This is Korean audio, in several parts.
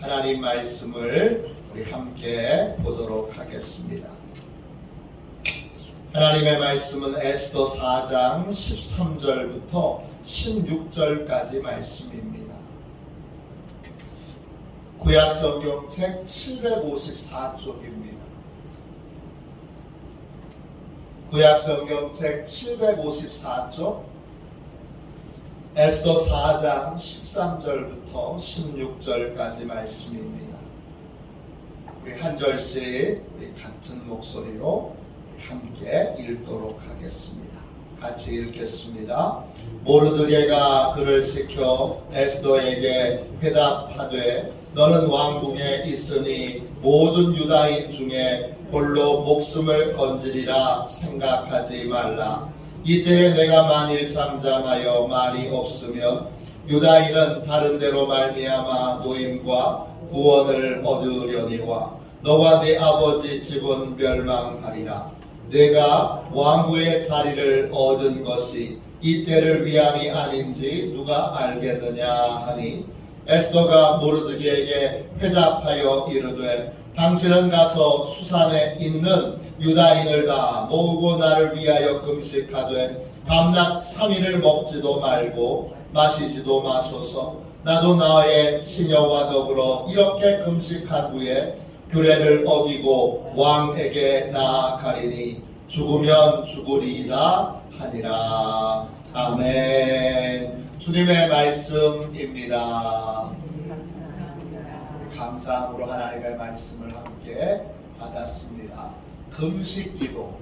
하나님 말씀을 우리 함께 보도록 하겠습니다. 하나님의 말씀은 에스더 4장 13절부터 16절까지 말씀입니다. 구약성경책 754쪽입니다. 구약성경책 754쪽 에스더 4장 13절부터 16절까지 말씀입니다. 우리 한 절씩 우리 같은 목소리로 함께 읽도록 하겠습니다. 같이 읽겠습니다. 모르드게가 그를 시켜 에스더에게 회답하되 너는 왕궁에 있으니 모든 유다인 중에 홀로 목숨을 건지리라 생각하지 말라. 이때에 내가 만일 잠잠하여 말이 없으면 유다인은 다른 데로 말미암아 노임과 구원을 얻으려니와 너와 네 아버지 집은 멸망하리라. 내가 왕궁의 자리를 얻은 것이 이때를 위함이 아닌지 누가 알겠느냐 하니 에스더가 모르드게에게 회답하여 이르되 당신은 가서 수산에 있는 유다인을 다 모으고 나를 위하여 금식하되 밤낮 3일을 먹지도 말고 마시지도 마소서. 나도 나의 시녀와 더불어 이렇게 금식한 후에 규례를 어기고 왕에게 나아가리니 죽으면 죽으리이다 하니라. 아멘. 주님의 말씀입니다. 감사함으로 하나님의 말씀을 함께 받았습니다. 금식기도,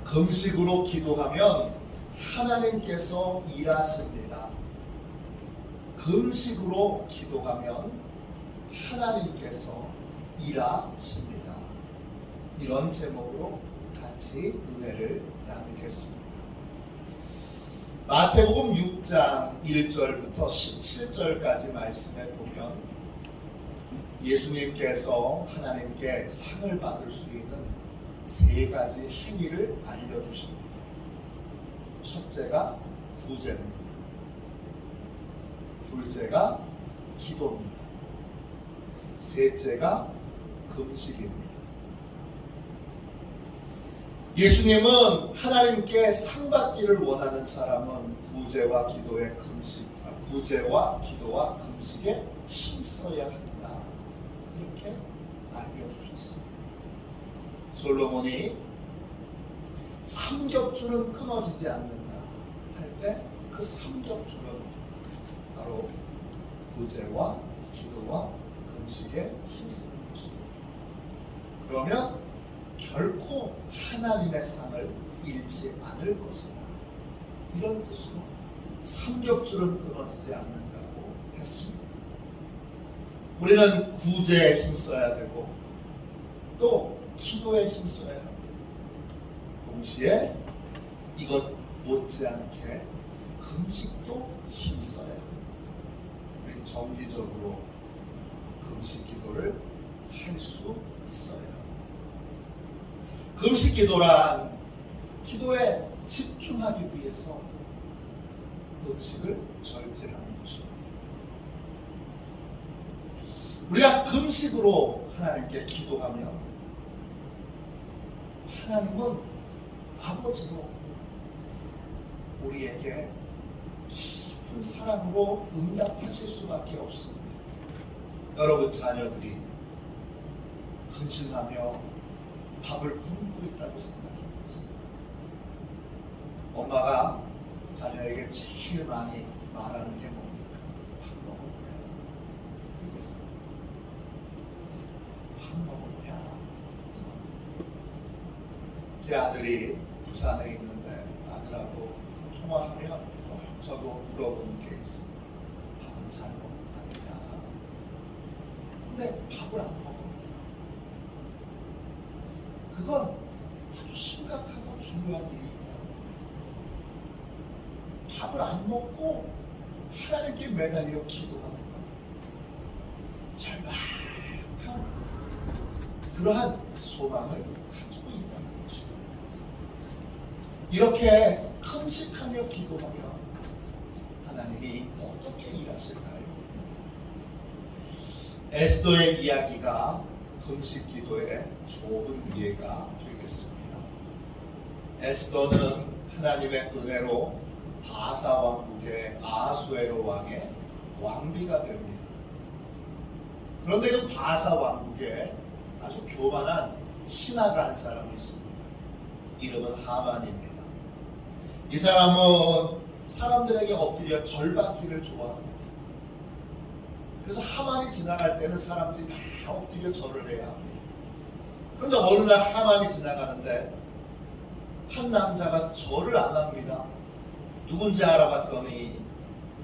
금식으로 기도하면 하나님께서 일하십니다. 금식으로 기도하면 하나님께서 일하십니다. 이런 제목으로 같이 은혜를 나누겠습니다. 마태복음 6장 1절부터 17절까지 말씀에 보면 예수님께서 하나님께 상을 받을 수 있는 세 가지 행위를 알려주십니다. 첫째가 구제입니다. 둘째가 기도입니다. 셋째가 금식입니다. 예수님은 하나님께 상 받기를 원하는 사람은 구제와 기도와 금식에 힘써야 한다. 이렇게 알려주셨습니다. 솔로몬이 삼겹줄은 끊어지지 않는다 할 때 그 삼겹줄은 바로 구제와 기도와 금식에 힘쓰는 것입니다. 그러면 결코 하나님의 상을 잃지 않을 것이다. 이런 뜻으로 삼겹줄은 끊어지지 않는다고 했습니다. 우리는 구제에 힘써야 되고 또 기도에 힘써야 합니다. 동시에 이것 못지않게 금식도 힘써야 합니다. 우리는 정기적으로 금식 기도를 할 수 있어야 합니다. 금식 기도란 기도에 집중하기 위해서 음식을 절제하는 것입니다. 우리가 금식으로 하나님께 기도하면 하나님은 아버지로 우리에게 깊은 사랑으로 응답하실 수밖에 없습니다. 여러분 자녀들이 근심하며 밥을 굶고 있다고 생각해보세요. 엄마가 자녀에게 제일 많이 말하는 게 뭡니까? 밥 먹었냐? 이거잖아. 밥 먹었냐? 제 아들이 부산에 있는데 아들하고 통화하면 꼭 저도 물어보는 게 있습니다. 밥은 잘 먹고 다니냐? 근데 밥을 안 먹어. 그건 아주 심각하고 중요한 일이 있다는 거예요. 밥을 안 먹고 하나님께 매달려 기도하는 거예요. 절박한 그러한 소망을 가지고 있다는 것입니다. 이렇게 금식하며 기도하며 하나님이 어떻게 일하실까요? 에스더의 이야기가 금식 기도의 좋은 예가 되겠습니다. 에스더는 하나님의 은혜로 바사 왕국의 아수에로 왕의 왕비가 됩니다. 그런데 그 바사 왕국에 아주 교만한 신하가 한 사람이 있습니다. 이름은 하만입니다. 이 사람은 사람들에게 엎드려 절받기를 좋아합니다. 그래서 하만이 지나갈 때는 사람들이 다 엎드려 절을 해야 합니다. 그런데 어느 날 하만이 지나가는데 한 남자가 절을 안 합니다. 누군지 알아봤더니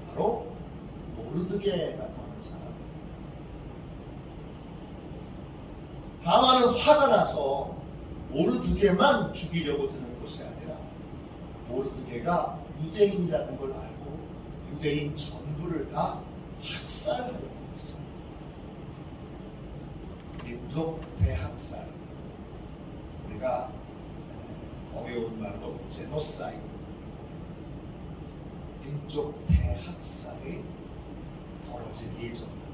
바로 모르드게라고 하는 사람입니다. 하만은 화가 나서 모르드게만 죽이려고 드는 것이 아니라 모르드게가 유대인이라는 걸 알고 유대인 전부를 다 학살하려고 했습니다. 민족 대학살, 우리가 어려운 말로 제노사이드라고 합니다. 민족 대학살이 벌어질 예정입니다.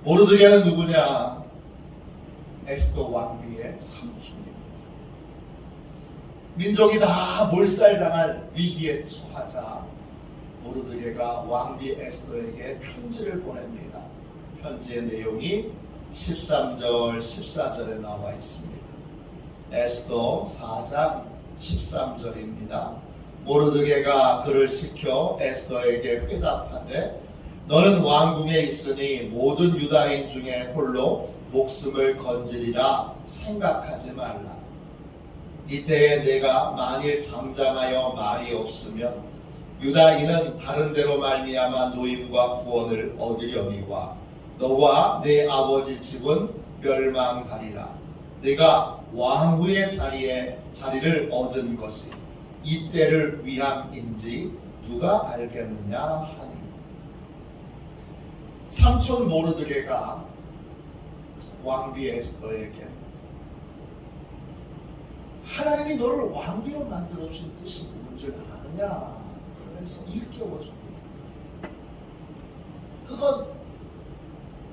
모르드게는 누구냐? 에스더 왕비의 삼촌입니다. 민족이 다 몰살당할 위기에 처하자 모르드게가 왕비 에스더에게 편지를 보냅니다. 편지의 내용이 13절, 14절에 나와 있습니다. 에스더 4장 13절입니다. 모르드게가 그를 시켜 에스더에게 회답하되 너는 왕궁에 있으니 모든 유다인 중에 홀로 목숨을 건지리라 생각하지 말라. 이때에 내가 만일 잠잠하여 말이 없으면 유다인은 다른 데로 말미암아 노임과 구원을 얻으려니와 너와 내 아버지 집은 멸망하리라. 네가 왕후의 자리를 얻은 것이 이때를 위함인지 누가 알겠느냐 하니. 삼촌 모르드게가 왕비 에스더에게 하나님이 너를 왕비로 만들어주신 뜻이 뭔지 아느냐 그러면서 일깨워줍니다. 그건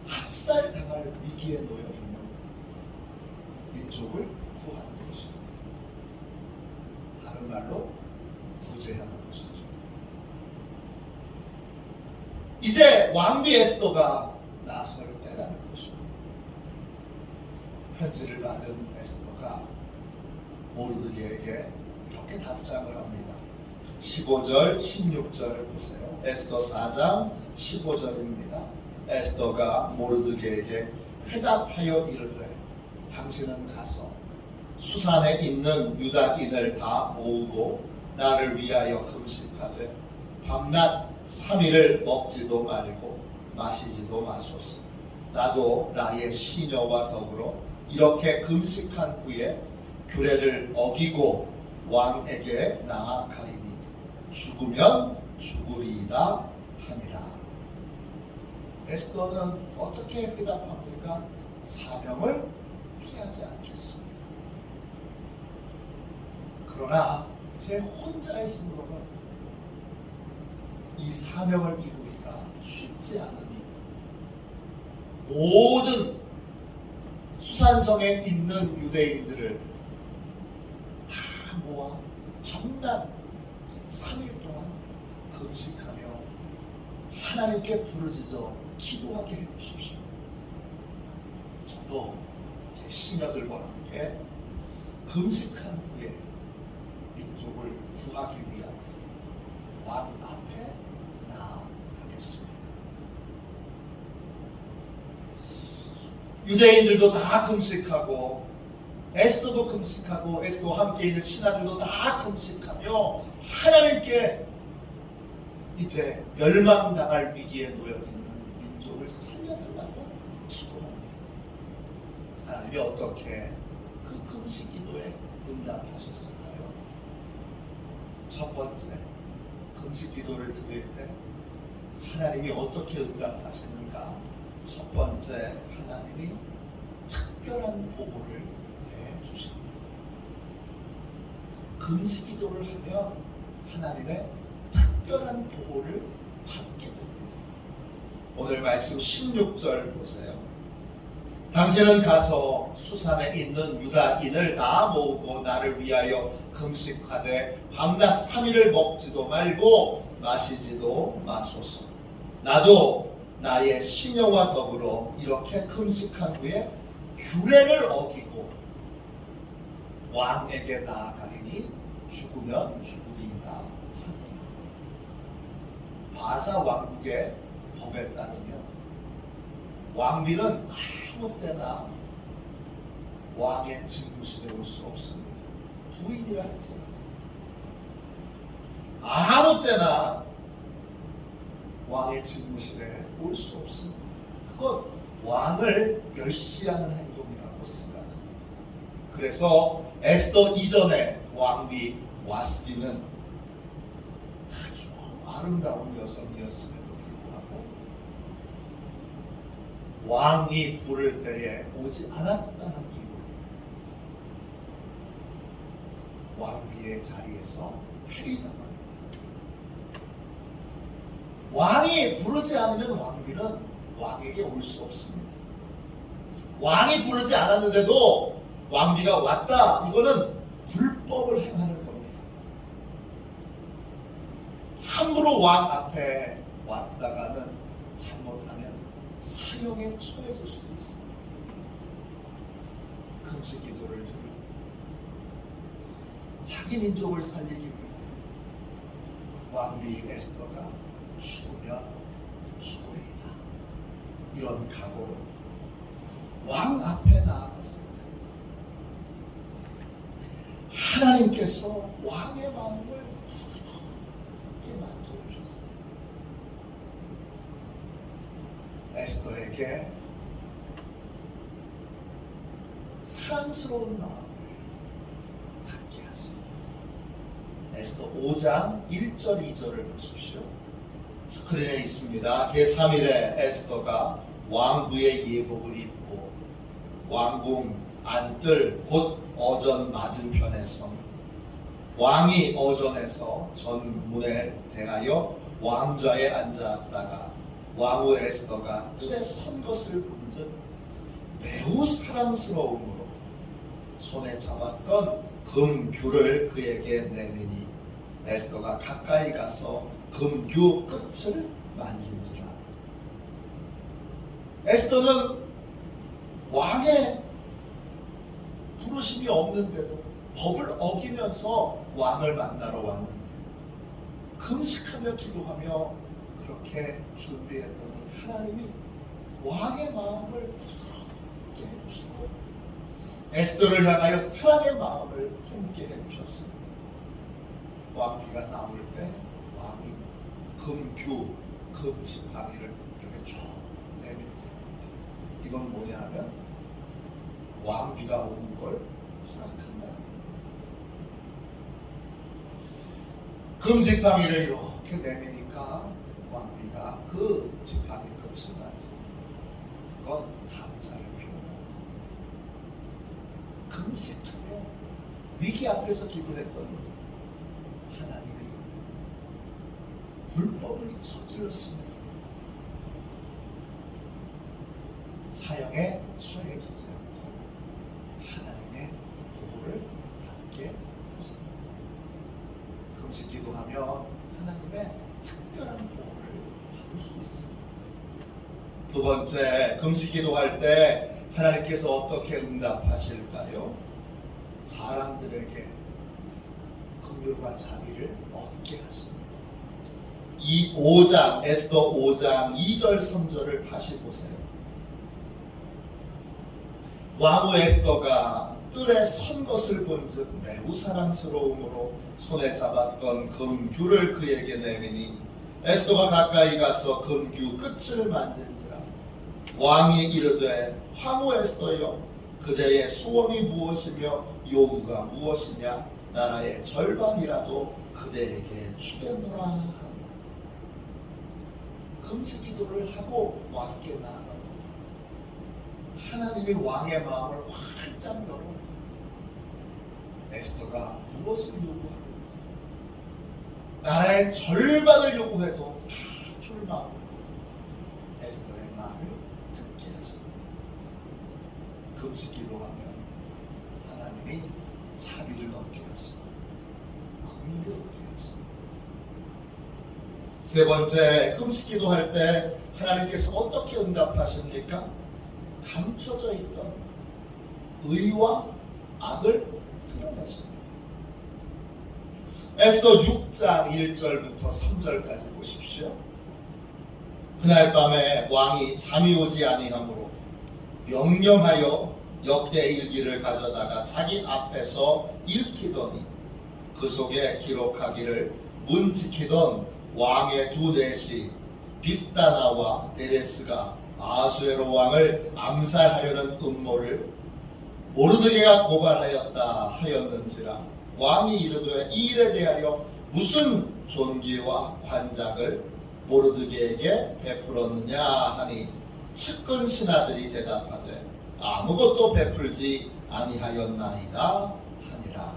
학살당할 위기에 놓여있는 민족을 구하는 것입니다. 다른 말로 구제하는 것이죠. 이제 왕비 에스더가 나설 때라는 것입니다. 편지를 받은 에스더가 모르드게에게 이렇게 답장을 합니다. 15절, 16절을 보세요. 에스더 4장 15절입니다. 에스더가 모르드게에게 회답하여 이르되 당신은 가서 수산에 있는 유다인을 다 모으고 나를 위하여 금식하되 밤낮 3일을 먹지도 말고 마시지도 마소서. 나도 나의 시녀와 더불어 이렇게 금식한 후에 규례를 어기고 왕에게 나아가리니 죽으면 죽으리이다 하니라. 에스더는 어떻게 회답합니까? 사명을 피하지 않겠습니다. 그러나 제 혼자의 힘으로는 이 사명을 이루기가 쉽지 않으니 모든 수산성에 있는 유대인들을 다 모아 밤낮 3일 동안 금식하며 하나님께 부르짖어 기도하게 해주십시오. 저도 제 시녀들과 함께 금식한 후에 민족을 구하기 위하여 왕 앞에 나아가겠습니다. 유대인들도 다 금식하고 에스더도 금식하고 에스더와 함께 있는 신하들도 다 금식하며 하나님께 이제 멸망당할 위기에 놓여있는 민족을 살려달라고 기도합니다. 하나님이 어떻게 그 금식 기도에 응답하셨을까요? 첫 번째, 금식 기도를 드릴 때 하나님이 어떻게 응답하시는가? 첫 번째, 하나님이 특별한 보호를 해주십니다. 금식 기도를 하면 하나님의 특별한 보호를 받게 됩니다. 오늘 말씀 16절 보세요. 당신은 가서 수산에 있는 유다인을 다 모으고 나를 위하여 금식하되 밤낮 3일을 먹지도 말고 마시지도 마소서. 나도 나의 시녀와 더불어 이렇게 금식한 후에 규례를 어기고 왕에게 나아가리니 죽으면 죽으리이다 하니라. 바사 왕국의 법에 따르면 왕비는 아무 때나 왕의 집무실에 올 수 없습니다. 부인이라 할지라도 아무 때나 왕의 집무실에 올 수 없습니다. 그건 왕을 멸시하는 행동이라고 생각합니다. 그래서 에스더 이전에 왕비 와스비는 아주 아름다운 여성이었음에도 불구하고 왕이 부를 때에 오지 않았다는 이유로 왕비의 자리에서 폐위당합니다. 왕이 부르지 않으면 왕비는 왕에게 올 수 없습니다. 왕이 부르지 않았는데도 왕비가 왔다. 이거는 불법을 행하는 겁니다. 함부로 왕 앞에 왔다가는 잘못하면 사형에 처해질 수도 있습니다. 금식 기도를 드리고 자기 민족을 살리기 위해 왕비 에스더가 죽으면 죽으리이다. 이런 각오로 왕 앞에 나아갔습니다. 하나님께서 왕의 마음을 부드럽게 만져주셨어요. 에스더에게 사랑스러운 마음을 갖게 하십니다. 에스더 5장 1절 2절을 보십시오. 스크린에 있습니다. 제3일에 에스더가 왕후의 예복을 입고 왕궁 안뜰 곧 어전 맞은편에 서니 왕이 어전에서 전문에 대하여 왕좌에 앉았다가 왕후 에스더가 뜰에 선 것을 본즉 매우 사랑스러움으로 손에 잡았던 금규를 그에게 내미니 에스더가 가까이 가서 금규 끝을 만진지라. 에스더는 왕의 부르심이 없는데도 법을 어기면서 왕을 만나러 왔는데 금식하며 기도하며 그렇게 준비했더니 하나님이 왕의 마음을 부드럽게 해주시고 에스더를 향하여 사랑의 마음을 품게 해주셨습니다. 왕비가 나올 때 왕이 금규, 금지팡이를 이렇게 쭉 내밀게 합니다. 이건 뭐냐 하면 왕비가 오는 걸 허락한다는 겁니다. 금지팡이를 이렇게 내미니까 왕비가 그 지팡이 끝을 만집니다. 그건 감사를 표현하는 겁니다. 금식하며 위기 앞에서 기도했더니 하나님이 불법을 저질렀습니다. 사형에 처해지지 않고 하나님의 보호를 받게 하십니다. 금식 기도하며 하나님의 특별한 보호를 받을 수 있습니다. 두 번째, 금식 기도할 때 하나님께서 어떻게 응답하실까요? 사람들에게 긍휼과 자비를 얻게 하십니다. 이 5장, 에스더 5장 2절 3절을 다시 보세요. 왕후 에스더가 뜰에 선 것을 본즉 매우 사랑스러움으로 손에 잡았던 금규를 그에게 내미니 에스더가 가까이 가서 금규 끝을 만진지라. 왕이 이르되 황후 에스더여 그대의 소원이 무엇이며 요구가 무엇이냐 나라의 절반이라도 그대에게 주겠노라 하니 금식 기도를 하고 왕께 나아가고 하나님이 왕의 마음을 활짝 열어 에스더가 무엇을 요구하는지 나라의 절반을 요구해도 다 줄 마음으로 에스더의 말을 듣게 하십니다. 금식 기도하면 하나님이 자비를 얻게 하시고 긍휼을 얻게 하십니다. 세 번째, 금식 기도할 때 하나님께서 어떻게 응답하십니까? 감춰져 있던 의와 악을 드러내십니다. 에스더 6장 1절부터 3절까지 보십시오. 그날 밤에 왕이 잠이 오지 아니하므로 명령하여 역대 일기를 가져다가 자기 앞에서 읽히더니 그 속에 기록하기를 문 지키던 왕의 두 넷이 빅다나와 데레스가 아수에로 왕을 암살하려는 음모를 모르드게가 고발하였다 하였는지라 왕이 이르되 이 일에 대하여 무슨 존귀와 관작을 모르드게에게 베풀었느냐 하니 측근 신하들이 대답하되 아무것도 베풀지 아니하였나이다 하니라.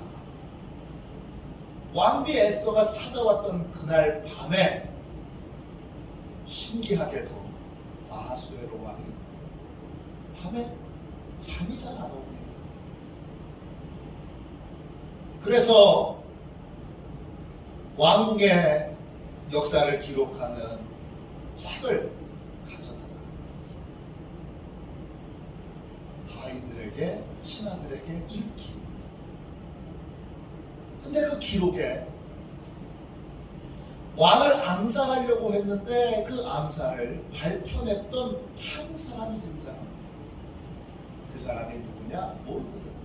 왕비 에스더가 찾아왔던 그날 밤에 신기하게도 아하수에로 왕이 밤에 잠이 잘 안 옵니다. 그래서 왕궁의 역사를 기록하는 책을 가져다가 하인들에게 신하들에게 읽힙니다. 근데 그 기록에 왕을 암살하려고 했는데 그 암살을 발표했던 한 사람이 등장합니다. 그 사람이 누구냐? 모르드게입니다.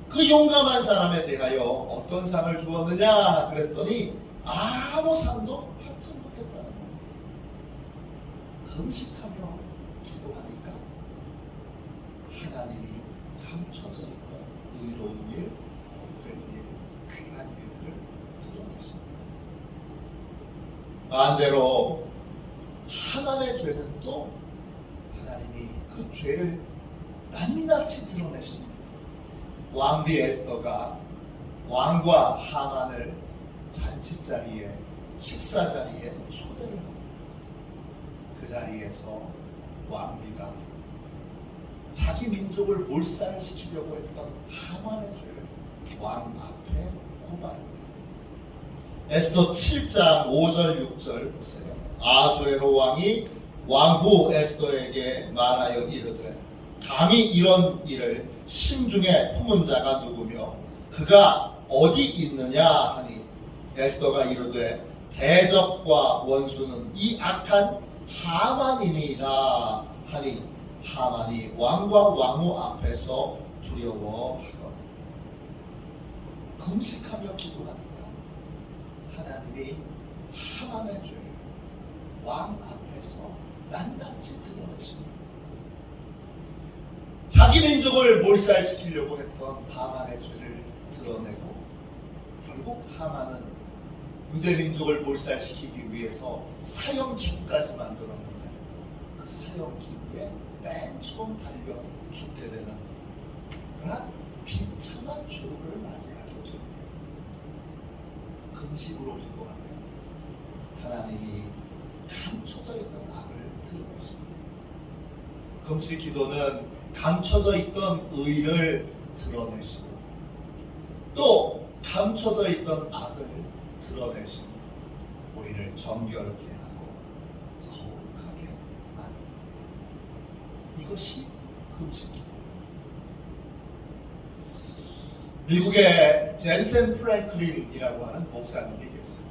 그 용감한 사람에 대하여 어떤 상을 주었느냐 그랬더니 아무 상도 받지 못했다는 겁니다. 금식하며 기도하니까 하나님이 감춰져 있던 의로운 일, 복된 일, 귀한 일들을 드러내십니다. 반대로 하만의 죄는 또 하나님이 그 죄를 낱낱이 드러내십니다. 왕비 에스더가 왕과 하만을 잔치자리에 식사자리에 초대를 합니다. 그 자리에서 왕비가 자기 민족을 몰살시키려고 했던 하만의 죄를 왕 앞에 고발합니다. 에스더 7장 5절 6절 보세요. 아수에로 왕이 왕후 에스더에게 말하여 이르되 감히 이런 일을 심중에 품은 자가 누구며 그가 어디 있느냐 하니 에스더가 이르되 대적과 원수는 이 악한 하만이니이다 하니 하만이 왕과 왕후 앞에서 두려워하거든. 금식하며 기도하니까 하나님이 하만의 죄를 왕 앞에서 낱낱이 드러내십니다. 자기 민족을 몰살시키려고 했던 하만의 죄를 드러내고 결국 하만은 유대 민족을 몰살시키기 위해서 사형기구까지 만들었는데 그 사형기구에 맨 처음 달려 죽게 되는 그러한 비참한 최후를 맞이하게 됩니다. 금식으로 기도하면 하나님이 감춰져 있던 악을 드러내십니다. 금식 기도는 감춰져 있던 의를 드러내시고 또 감춰져 있던 악을 드러내시고 우리를 정결케 하고 거룩하게 만듭니다. 이것이 금식 기도입니다. 미국의 젠센 프랭클린이라고 하는 목사님이 계세요.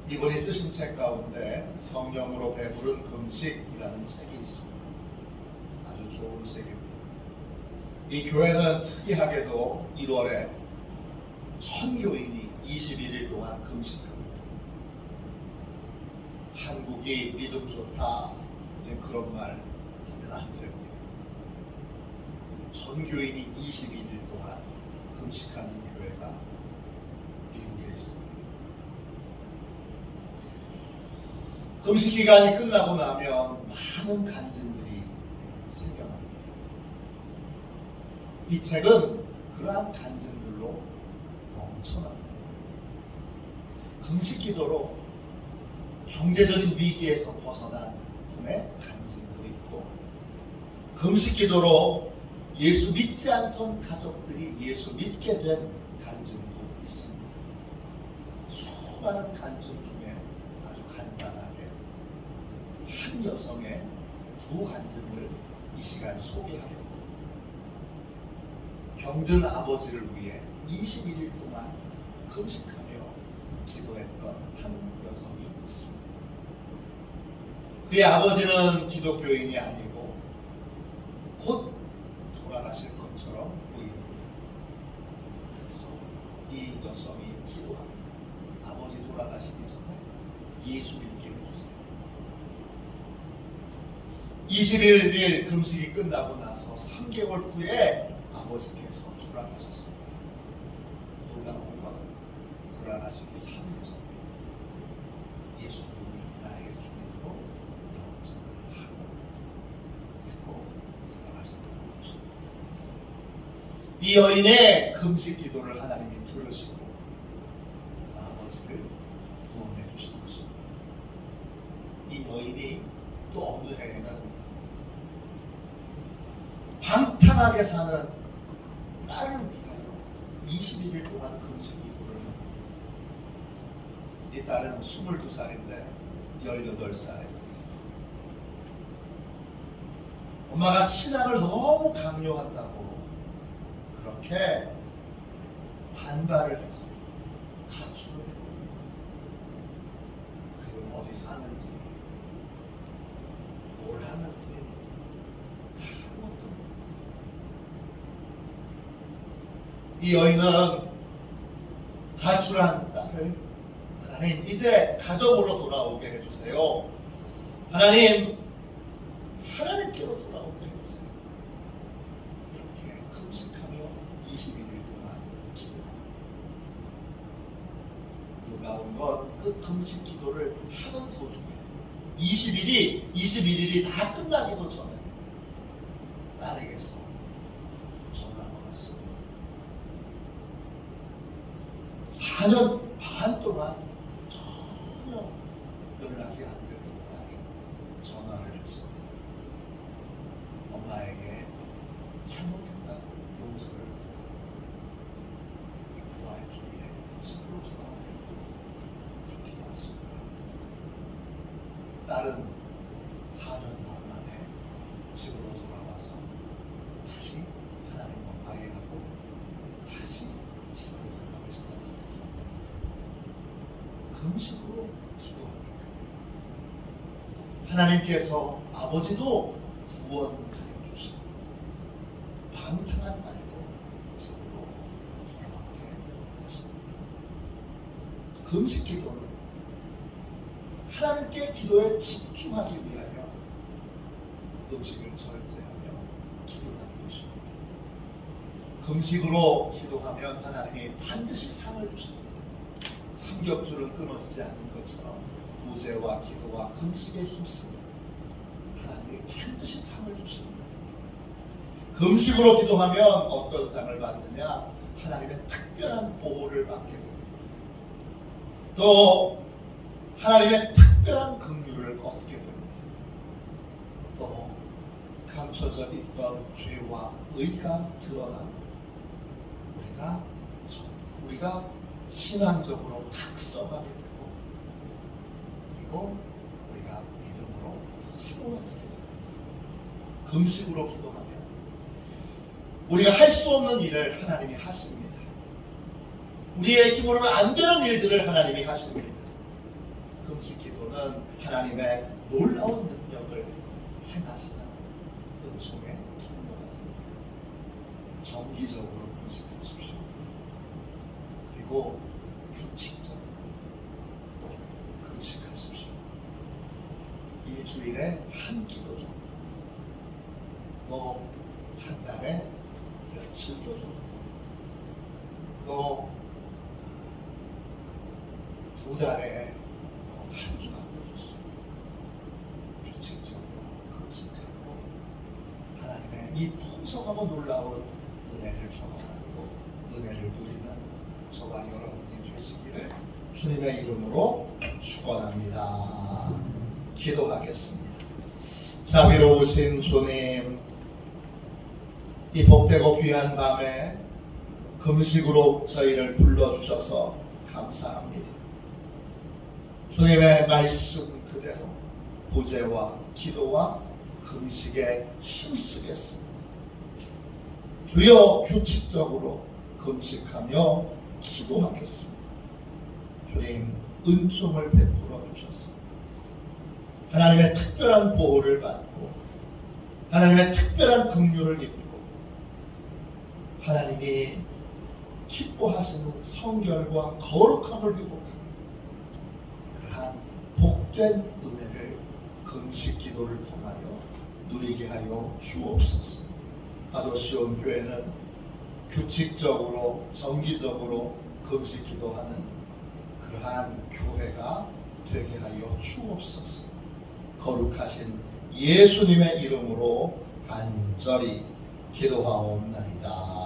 이분이 쓰신 책 가운데 성령으로 배부른 금식이라는 책이 있습니다. 아주 좋은 책입니다. 이 교회는 특이하게도 1월에 전 교인이 21일 동안 금식합니다. 한국이 믿음 좋다 이제 그런 말 하면 안 됩니다. 전 교인이 21일 동안 금식하는 교회가 미국에 있습니다. 금식 기간이 끝나고 나면 많은 간증들이 생겨납니다. 이 책은 그러한 간증들로 넘쳐납니다. 금식 기도로 경제적인 위기에서 벗어난 분의 간증도 있고, 금식 기도로 예수 믿지 않던 가족들이 예수 믿게 된 간증도 있습니다. 수많은 간증 중에 아주 간단하게 한 여성의 두 간증을 이 시간 소개하려고 합니다. 병든 아버지를 위해 21일 동안 금식하며 기도했던 한 여성이 있습니다. 그의 아버지는 기독교인이 아니고 곧 돌아가실 것처럼 보입니다. 그래서 이 여성이 기도합니다. 아버지 돌아가시기 전에 예수 믿게 해주세요. 21일 금식이 끝나고 나서 3개월 후에 아버지께서 돌아가셨습니다. 놀라운 건 돌아가시기 3일 전에 예수님을 나의 주님으로 영접을 하고 그리고 돌아가셨다는 것입니다. 이 여인의 금식 기도를 하나님이 들으시고 그 아버지를 구원해 주신 것입니다. 이 여인이 또 어느 해에는 방탕하게 사는 딸을 위하여 21일 동안 금식 기도를 합니다. 이 딸은 22살인데 18살에 엄마가 신앙을 너무 강요한다고 그렇게 반발을 해서 가출을 했거든요. 그리고 어디 사는지 뭘 하는지 아무것도 모릅니다. 이 여인은 가출한 딸을 하나님 이제 가정으로 돌아오게 해주세요. 하나님 하나님께로 돌아오게 해주세요. 이렇게 금식하며 21일 동안 기도합니다. 놀라운 건 그 금식 기도를 하는 도중에 21일이 다 끝나기도 전에 딸에게서 전화가 왔습니다. 4년 반 동안 전혀 연락이 안 되던 딸이 전화를 해서 엄마에게 잘못했다고 용서를 구하고 부활주일에 집으로 돌아오겠다고 그렇게 약속을 합니다. 딸은 4년 반 만에 집으로 돌아와서 다시 하나님과 화해하고 다시 신앙생활을 시작합니다. 금식으로 기도하니까 하나님께서 아버지도 구원하여 주시고 방탕한 말도 집으로 돌아오게 하십니다. 금식 기도는 하나님께 기도에 집중하기 위하여 음식을 절제하며 기도하는 것입니다. 금식으로 기도하면 하나님이 반드시 상을 주십니다. 삼겹줄은 끊어지지 않는 것처럼 구제와 기도와 금식에 힘쓰면 하나님이 반드시 상을 주십니다. 금식으로 기도하면 어떤 상을 받느냐? 하나님의 특별한 보호를 받게 됩니다. 또 하나님의 특별한 긍휼을 얻게 됩니다. 또 감춰져 있던 죄와 의가 드러나면 우리가 신앙적으로 각성하게 되고 그리고 우리가 믿음으로 새로워지게 됩니다. 금식으로 기도하면 우리가 할 수 없는 일을 하나님이 하십니다. 우리의 힘으로는 안 되는 일들을 하나님이 하십니다. 금식 기도는 하나님의 놀라운 능력을 행하시는 은총의 통로가 됩니다. 정기적으로 금식하십시오. 그리고 규칙적으로 또 금식하십시오. 일주일에 한 기도 정도, 또 한 달에 며칠도 정도, 또 두 달에 한 주간도 좋습니다. 규칙적으로 금식하고 하나님의 이 풍성하고 놀라운 은혜를 경험하고 은혜를 누리는 저와 여러분이 되시기를 주님의 이름으로 축원합니다. 기도하겠습니다. 자비로우신 주님, 이 복되고 귀한 밤에 금식으로 저희를 불러주셔서 감사합니다. 주님의 말씀 그대로 구제와 기도와 금식에 힘쓰겠습니다. 주여, 규칙적으로 금식하며 기도하겠습니다. 주님, 은총을 베풀어 주셔서 하나님의 특별한 보호를 받고 하나님의 특별한 긍휼을 입고 하나님이 기뻐하시는 성결과 거룩함을 회복하는 그러한 복된 은혜를 금식 기도를 통하여 누리게 하여 주옵소서. 하도시온 교회는 규칙적으로 정기적으로 금식 기도하는 그러한 교회가 되게 하여 주옵소서. 거룩하신 예수님의 이름으로 간절히 기도하옵나이다.